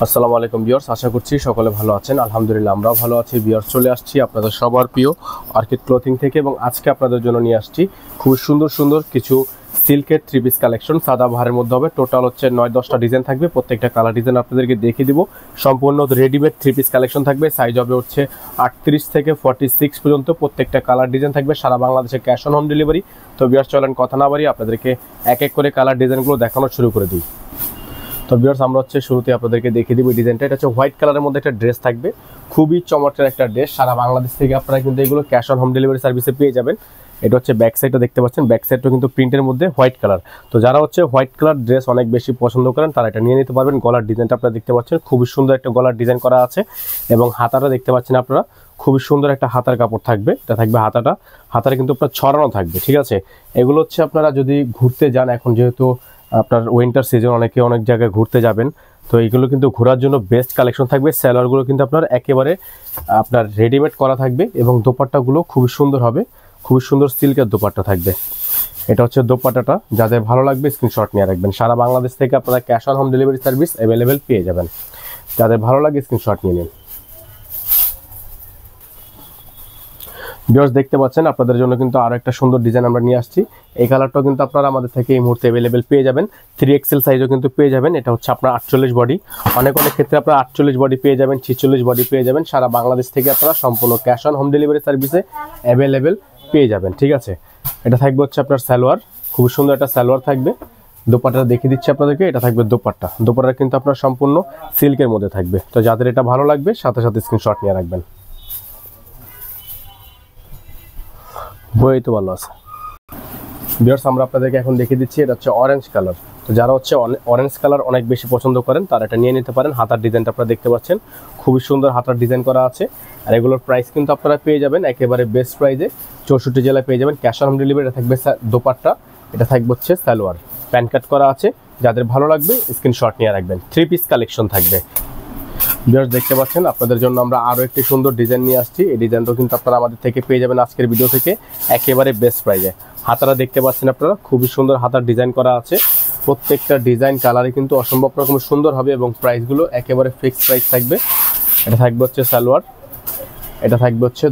আসসালামু আলাইকুম ভিউয়ার্স, আশা করছি সকলে ভালো আছেন। আলহামদুলিল্লাহ আমরাও ভালো আছি। ভিউয়ার্স, চলে আসছি আপনাদের সবার প্রিয় অর্কিড ক্লথিং থেকে এবং আজকে আপনাদের জন্য নিয়ে আসছি খুব সুন্দর সুন্দর কিছু সিল্কের থ্রি পিস কালেকশন। সাদা বাহারের মধ্যে হবে, টোটাল হচ্ছে 9-10টা ডিজাইন থাকবে। প্রত্যেকটা কালার ডিজাইন আপনাদেরকে দেখিয়ে দিব। সম্পূর্ণ রেডিমেড থ্রি পিস কালেকশন থাকবে। সাইজ হবে হচ্ছে 38 থেকে 46 পর্যন্ত। প্রত্যেকটা কালার ডিজাইন থাকবে। সারা বাংলাদেশে ক্যাশ অন হোম ডেলিভারি। তো ভিউয়ার্স, চলেন কথা না বাড়িয়ে আপনাদেরকে এক এক করে কালার ডিজাইনগুলো দেখানো শুরু করে দিই। তো ভিউয়ার্স, আমরা হচ্ছে শুরুতে আপনাদেরকে দেখিয়ে দিব ডিজাইনটা। এটা হচ্ছে হোয়াইট কালারের মধ্যে একটা ড্রেস থাকবে, খুবই চমৎকার একটা ড্রেস। সারা বাংলাদেশ থেকে আপনারা কিন্তু এগুলো ক্যাশ অন হোম ডেলিভারি সার্ভিসে পেয়ে যাবেন। এটা হচ্ছে ব্যাক সাইডটা দেখতে পাচ্ছেন, ব্যাক সাইডটা কিন্তু প্রিন্টের মধ্যে হোয়াইট কালার। তো যারা হচ্ছে হোয়াইট কালার ড্রেস অনেক বেশি পছন্দ করেন তারা এটা নিয়ে নিতে পারবেন। গলার ডিজাইনটা আপনারা দেখতে পাচ্ছেন, খুবই সুন্দর একটা গলার ডিজাইন করা আছে এবং হাতাটা দেখতে পাচ্ছেন আপনারা, খুবই সুন্দর একটা হাতার কাপড় থাকবে। এটা থাকবে হাতাটা কিন্তু আপনার ছড়ানো থাকবে, ঠিক আছে। এগুলো হচ্ছে আপনারা যদি ঘুরতে যান, এখন যেহেতু আপনার উইন্টার সিজন, অনেকে অনেক জায়গায় ঘুরতে যাবেন, তো এইগুলো কিন্তু ঘোরার জন্য বেস্ট কালেকশন থাকবে। স্যালোয়ারগুলো কিন্তু আপনার একেবারে আপনার রেডিমেড করা থাকবে এবং দোপাট্টাগুলো খুবই সুন্দর হবে, খুবই সুন্দর সিল্কের দোপাট্টা থাকবে। এটা হচ্ছে দোপাট্টাটা। যাদের ভালো লাগবে স্ক্রিনশট নিয়ে রাখবেন। সারা বাংলাদেশ থেকে আপনারা cash on home delivery service available পেয়ে যাবেন। যাদের ভালো লাগে স্ক্রিনশট নিয়ে নিন। ভিউয়ার্স, দেখতে পাচ্ছেন আপনাদের জন্য কিন্তু আরো একটা সুন্দর ডিজাইন আমরা নিয়ে আসছি। এই কালারটাও কিন্তু আপনারা আমাদের থেকে এই মুহূর্তে অ্যাভেলেবেল পেয়ে যাবেন। 3XL সাইজও কিন্তু পেয়ে যাবেন। এটা হচ্ছে আপনার 48 বডি। অনেক ক্ষেত্রে আপনারা 48 বডি পেয়ে যাবেন, 46 বডি পেয়ে যাবেন। সারা বাংলাদেশ থেকে আপনারা সম্পূর্ণ ক্যাশ অন হোম ডেলিভারি সার্ভিসে অ্যাভেলেবেল পেয়ে যাবেন, ঠিক আছে। এটা থাকবে হচ্ছে আপনার সালোয়ার, খুব সুন্দর একটা সালোয়ার থাকবে। দোপাট্টা দেখিয়ে দিচ্ছি আপনাদেরকে। এটা থাকবে দোপাট্টা কিন্তু আপনার সম্পূর্ণ সিল্কের মধ্যে থাকবে। তো যাদের এটা ভালো লাগবে সাথে সাথে স্ক্রিনশট নিয়ে রাখবেন। বই তো ভালো আছে। ভিউয়ার্স, আমরা আপনাদেরকে এখন দেখিয়ে দিচ্ছি, এটা হচ্ছে অরেঞ্জ কালার। তো যারা হচ্ছে অরেঞ্জ কালার অনেক বেশি পছন্দ করেন তারা এটা নিয়ে নিতে পারেন। হাতার ডিজাইনটা আপনারা দেখতে পাচ্ছেন, খুবই সুন্দর হাতার ডিজাইন করা আছে। আর এগুলোর প্রাইস কিন্তু আপনারা পেয়ে যাবেন একেবারে বেস্ট প্রাইসে। 64 জেলায় পেয়ে যাবেন ক্যাশ অন হোম ডেলিভারি। এটা থাকবে দোপাট্টা, এটা থাকবে হচ্ছে সালোয়ার, প্যান্ট কাট করা আছে। যাদের ভালো লাগবে স্ক্রিনশট নিয়ে রাখবেন। থ্রি পিস কালেকশন থাকবে। ভিউয়ার্স, দেখতে পাচ্ছেন আপনাদের জন্য আমরা আরও একটি সুন্দর ডিজাইন নিয়ে আসছি। এই ডিজাইনটাও কিন্তু আপনারা আমাদের থেকে পেয়ে যাবেন আজকের ভিডিও থেকে একেবারে বেস্ট প্রাইজে। হাতারা দেখতে পাচ্ছেন আপনারা, খুবই সুন্দর হাতার ডিজাইন করা আছে। প্রত্যেকটা ডিজাইন কালারে কিন্তু অসম্ভব রকম সুন্দর হবে এবং প্রাইসগুলো একেবারে ফিক্সড প্রাইস থাকবে। এটা থাকবে হচ্ছে সালোয়ার, এটা থাকবে হচ্ছে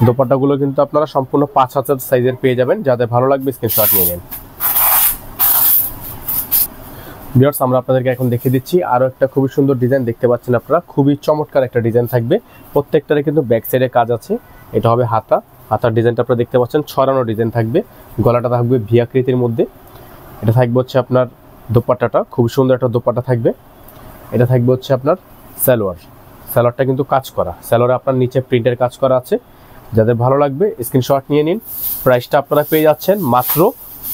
দোপাট্টাগুলো কিন্তু আপনারা সম্পূর্ণ 5 হাতের সাইজের পেয়ে যাবেন। যাদের ভালো লাগবে স্ক্রিনশট নিয়ে নিন। ভিউয়ার্স, আমরা আপনাদেরকে এখন দেখিয়ে দিচ্ছি আরও একটা খুবই সুন্দর ডিজাইন। দেখতে পাচ্ছেন আপনারা, খুবই চমৎকার একটা ডিজাইন থাকবে। প্রত্যেকটারে কিন্তু ব্যাক সাইডে কাজ আছে। এটা হবে হাতার ডিজাইনটা আপনারা দেখতে পাচ্ছেন, ছড়ানো ডিজাইন থাকবে। গলাটা থাকবে ভি আকৃতির মধ্যে। এটা থাকবে হচ্ছে আপনার দোপাট্টাটা, খুব সুন্দর একটা দোপাট্টা থাকবে। এটা থাকবে হচ্ছে আপনার সালোয়ারটা কিন্তু কাজ করা। সালোয়ারে আপনার নিচে প্রিন্টের কাজ করা আছে। যাদের ভালো লাগবে স্ক্রিনশট নিয়ে নিন। প্রাইসটা আপনারা পেয়ে যাচ্ছেন মাত্র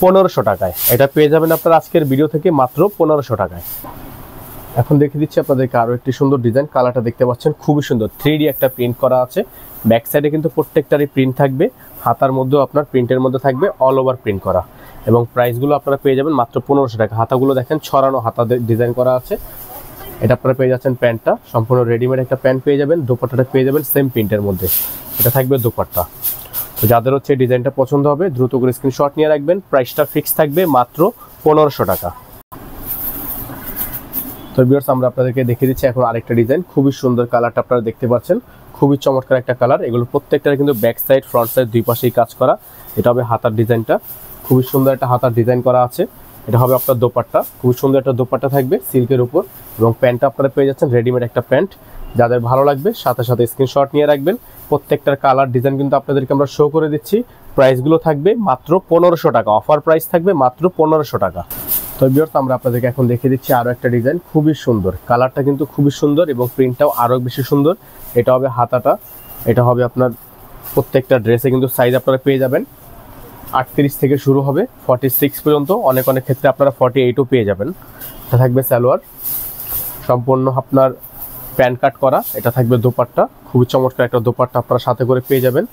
1500 টাকায়। এটা পেয়ে যাবেন আপনারা আজকের ভিডিও থেকে মাত্র 1500 টাকায়। এখন দেখিয়ে দিচ্ছি আপনাদেরকে আরও একটি সুন্দর ডিজাইন। কালারটা দেখতে পাচ্ছেন, খুবই সুন্দর 3D একটা প্রিন্ট করা আছে। ব্যাক সাইডে কিন্তু প্রত্যেকটারই প্রিন্ট থাকবে। হাতার মধ্যেও আপনার প্রিন্টের মধ্যে থাকবে অল ওভার প্রিন্ট করা এবং প্রাইসগুলো আপনারা পেয়ে যাবেন মাত্র 1500 টাকা। হাতাগুলো দেখেন ছড়ানো হাতা ডিজাইন করা আছে। এটা আপনারা পেয়ে যাচ্ছেন প্যান্টটা, সম্পূর্ণ রেডিমেড একটা প্যান্ট পেয়ে যাবেন। দোপাট্টাটা পেয়ে যাবেন সেম প্রিন্টের মধ্যে। এটা থাকবে দোপাট্টা। তো যাদের হচ্ছে ডিজাইনটা পছন্দ হবে দ্রুত করে স্ক্রিনশট নিয়ে রাখবেন। প্রাইসটা ফিক্স থাকবে মাত্র 1500 টাকা। তো ভিউয়ার্স, আমরা আপনাদেরকে দেখিয়ে দিচ্ছি এখন আরেকটা ডিজাইন। খুবই সুন্দর কালারটা আপনারা দেখতে পাচ্ছেন, খুবই চমৎকার একটা কালার। এগুলো প্রত্যেকটার কিন্তু ব্যাক সাইড ফ্রন্ট সাইড দুই পাশেই কাজ করা। এটা হবে হাতার ডিজাইনটা, খুবই সুন্দর একটা হাতার ডিজাইন করা আছে। এটা হবে আপনার দোপাট্টা, খুবই সুন্দর একটা দোপাট্টা থাকবে সিল্কের উপর এবং প্যান্টটা আপনারা পেয়ে যাচ্ছেন রেডিমেড একটা প্যান্ট। যাদের ভালো লাগবে সাথে সাথে স্ক্রিনশট নিয়ে রাখবেন। প্রত্যেকটার কালার ডিজাইন কিন্তু আপনাদেরকে আমরা শো করে দিচ্ছি। প্রাইসগুলো থাকবে মাত্র 1500 টাকা। অফার প্রাইস থাকবে মাত্র 1500 টাকা। তো ভিউয়ার্স, আমরা আপনাদেরকে এখন দেখিয়ে দিচ্ছি আরও একটা ডিজাইন। খুবই সুন্দর কালারটা কিন্তু খুবই সুন্দর এবং প্রিন্টটাও আরও বেশি সুন্দর। এটা হবে হাতাটা, এটা হবে আপনার প্রত্যেকটা ড্রেসে কিন্তু সাইজ আপনারা পেয়ে যাবেন 38 থেকে শুরু হবে 46 পর্যন্ত। অনেক ক্ষেত্রে আপনারা 48ও পেয়ে যাবেন। এটা থাকবে সালোয়ার, সম্পূর্ণ আপনার প্যান্ট কাট করা। এটা থাকবে দোপাট্টা, খুবই চমৎকার একটা দোপাট্টা আপনারা সাথে করে পেয়ে যাবেন।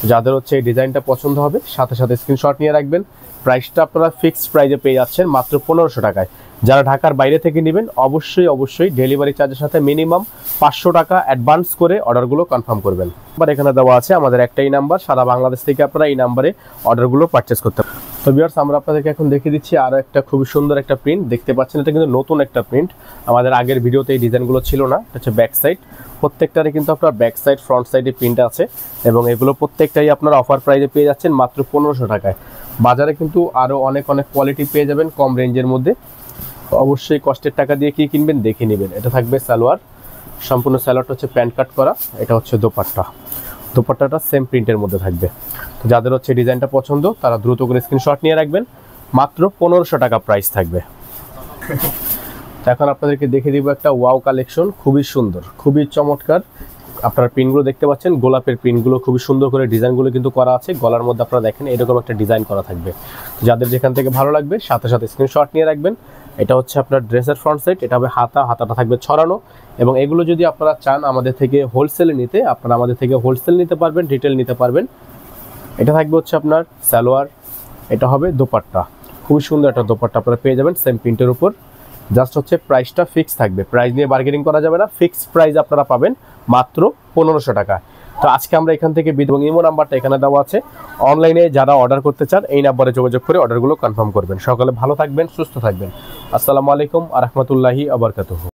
যাদের হচ্ছে এই ডিজাইনটা পছন্দ হবে সাথে সাথে স্ক্রিনশট নিয়ে রাখবেন। প্রাইসটা আপনারা ফিক্সড প্রাইসে পেয়ে যাচ্ছেন মাত্র 1500 টাকায়। যারা ঢাকার বাইরে থেকে নেবেন অবশ্যই ডেলিভারি চার্জের সাথে মিনিমাম 500 টাকা অ্যাডভান্স করে অর্ডারগুলো কনফার্ম করবেন। এবার এখানে দেওয়া আছে আমাদের একটাই নাম্বার, সারা বাংলাদেশ থেকে আপনারা এই নাম্বারে অর্ডারগুলো পারচেস করতে পারেন। তো ভিউয়ার্স আমরা আপনাদেরকে এখন দেখিয়ে দিচ্ছি আরও একটা খুবই সুন্দর একটা প্রিন্ট দেখতে পাচ্ছেন। এটা কিন্তু নতুন একটা প্রিন্ট, আমাদের আগের ভিডিওতে এই ডিজাইনগুলো ছিল না। এটা হচ্ছে ব্যাক সাইড, প্রত্যেকটারে কিন্তু আপনার ব্যাক সাইড ফ্রন্ট সাইডে প্রিন্ট আছে এবং এগুলো প্রত্যেকটাই আপনার অফার প্রাইসে পেয়ে যাচ্ছেন মাত্র 1500 টাকায়। বাজারে কিন্তু আরও অনেক কোয়ালিটি পেয়ে যাবেন কম রেঞ্জের মধ্যে। অবশ্যই কষ্টের টাকা দিয়ে কি কিনবেন দেখে নেবেন। এটা থাকবে সালোয়ার, সম্পূর্ণ সালোয়ারটা হচ্ছে প্যান্ট কাট করা। এটা হচ্ছে দোপাট্টা, দোপাট্টাটা সেম প্রিন্টের মধ্যে থাকবে। তো যাদের হচ্ছে ডিজাইনটা পছন্দ তারা দ্রুত করে স্ক্রিনশট নিয়ে রাখবেন, মাত্র 1500 টাকা প্রাইস থাকবে। এখন আপনাদেরকে দেখে দিব একটা ওয়াও কালেকশন, খুবই সুন্দর, খুবই চমৎকার। আপনারা প্রিন্টগুলো দেখতে পাচ্ছেন, গোলাপের প্রিন্টগুলো খুবই সুন্দর করে ডিজাইনগুলো কিন্তু করা আছে। গলার মধ্যে আপনারা দেখেন এরকম একটা ডিজাইন করা থাকবে। যাদের যেখান থেকে ভালো লাগবে সাথে সাথে স্ক্রিনশট নিয়ে রাখবেন। এটা হচ্ছে আপনার ড্রেসের ফ্রন্ট সাইড, এটা হবে হাতাটা থাকবে ছড়ানো। এবং এগুলো যদি আপনারা চান আমাদের থেকে হোলসেলে নিতে, আপনারা আমাদের থেকে হোলসেল নিতে পারবেন, রিটেল নিতে পারবেন। এটা থাকবে হচ্ছে আপনার সালোয়ার, এটা হবে দোপাট্টা, খুবই সুন্দর একটা দোপাট্টা আপনারা পেয়ে যাবেন সেম প্রিন্টের উপর। জাস্ট হচ্ছে প্রাইসটা ফিক্স থাকবে, প্রাইস নিয়ে বার্গেনিং করা যাবে না, ফিক্সড প্রাইস আপনারা পাবেন মাত্র 1500 টাকা। তো আজকে আমরা এখান থেকে এবং ইমো নাম্বারটা এখানে দেওয়া আছে, অনলাইনে যারা অর্ডার করতে চান এই নাম্বারে যোগাযোগ করে অর্ডারগুলো কনফার্ম করবেন। সকালে ভালো থাকবেন, সুস্থ থাকবেন। আসসালামু আলাইকুম ওয়া রাহমাতুল্লাহি ওয়া বারাকাতুহু।